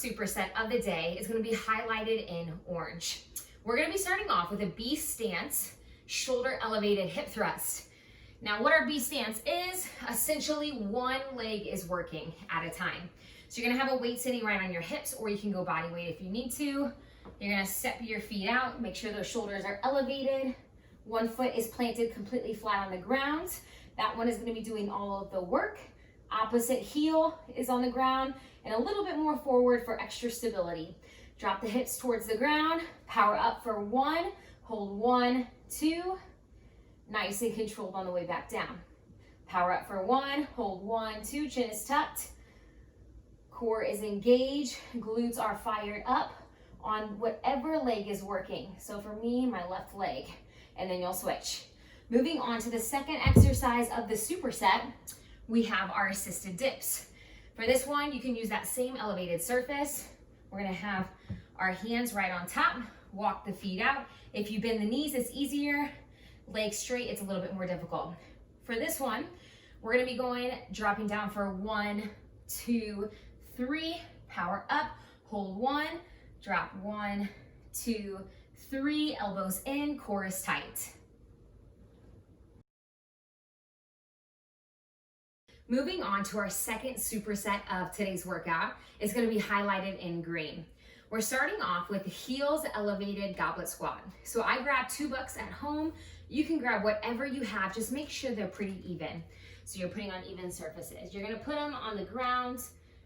superset of the day is going to be highlighted in orange. We're going to be starting off with a B stance, shoulder elevated hip thrust. Now what our B stance is, essentially one leg is working at a time. So you're going to have a weight sitting right on your hips, or you can go body weight if you need to. You're going to step your feet out, make sure those shoulders are elevated. One foot is planted completely flat on the ground. That one is going to be doing all of the work. Opposite heel is on the ground and a little bit more forward for extra stability. Drop the hips towards the ground, power up for 1, hold 1, 2, nice and controlled on the way back down. Power up for 1, hold 1, 2, chin is tucked, core is engaged, glutes are fired up on whatever leg is working. So for me, my left leg, and then you'll switch. Moving on to the second exercise of the superset, we have our assisted dips. For this one, you can use that same elevated surface. We're gonna have our hands right on top, walk the feet out. If you bend the knees, it's easier. Legs straight, it's a little bit more difficult. For this one, we're gonna be dropping down for 1, 2, 3, power up, hold 1, drop 1, 2, 3, elbows in, core is tight. Moving on to our second superset of today's workout is going to be highlighted in green. We're starting off with the heels elevated goblet squat. So I grabbed 2 bucks at home. You can grab whatever you have, just make sure they're pretty even. So you're putting on even surfaces. You're going to put them on the ground.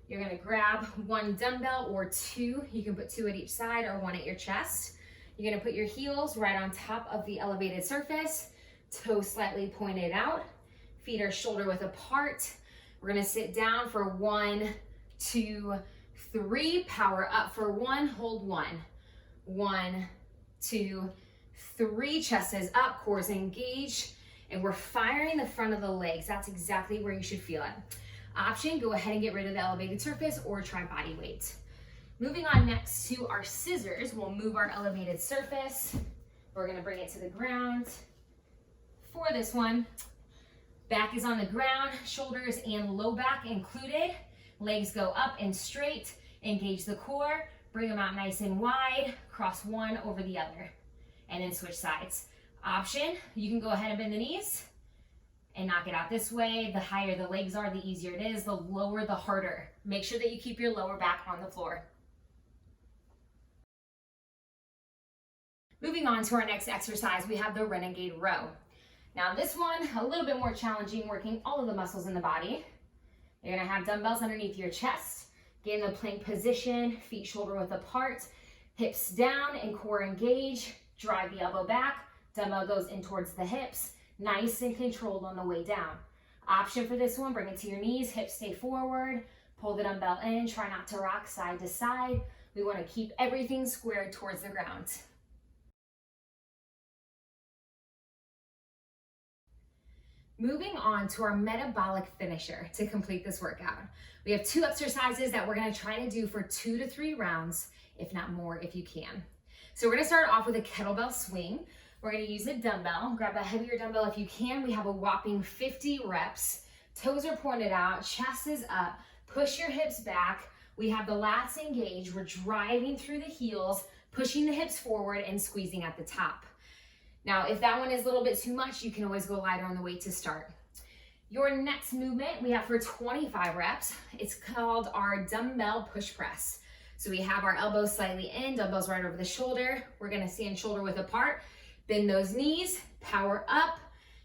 You're going to grab 1 dumbbell or 2. You can put 2 at each side or 1 at your chest. You're going to put your heels right on top of the elevated surface, toes slightly pointed out. Feet are shoulder width apart. We're gonna sit down for 1, 2, 3. Power up for 1, hold 1. 1, 2, 3. Chest is up, core is engaged, and we're firing the front of the legs. That's exactly where you should feel it. Option, go ahead and get rid of the elevated surface or try body weight. Moving on next to our scissors, we'll move our elevated surface. We're gonna bring it to the ground. For this one, back is on the ground, shoulders and low back included. Legs go up and straight, engage the core, bring them out nice and wide, cross one over the other, and then switch sides. Option, you can go ahead and bend the knees and knock it out this way. The higher the legs are, the easier it is. The lower, the harder. Make sure that you keep your lower back on the floor. Moving on to our next exercise, we have the renegade row. Now this one, a little bit more challenging, working all of the muscles in the body. You're gonna have dumbbells underneath your chest, get in the plank position, feet shoulder width apart, hips down and core engage, drive the elbow back, dumbbell goes in towards the hips, nice and controlled on the way down. Option for this one, bring it to your knees, hips stay forward, pull the dumbbell in, try not to rock side to side. We wanna keep everything squared towards the ground. Moving on to our metabolic finisher to complete this workout. We have 2 exercises that we're gonna try to do for 2 to 3 rounds, if not more if you can. So we're gonna start off with a kettlebell swing. We're gonna use a dumbbell. Grab a heavier dumbbell if you can. We have a whopping 50 reps. Toes are pointed out, chest is up. Push your hips back. We have the lats engaged. We're driving through the heels, pushing the hips forward and squeezing at the top. Now, if that one is a little bit too much, you can always go lighter on the weight to start. Your next movement we have for 25 reps. It's called our dumbbell push press. So we have our elbows slightly in, dumbbells right over the shoulder. We're gonna stand shoulder width apart, bend those knees, power up,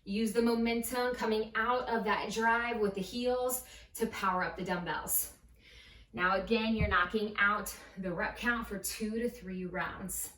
use the momentum coming out of that drive with the heels to power up the dumbbells. Now again, you're knocking out the rep count for 2 to 3 rounds.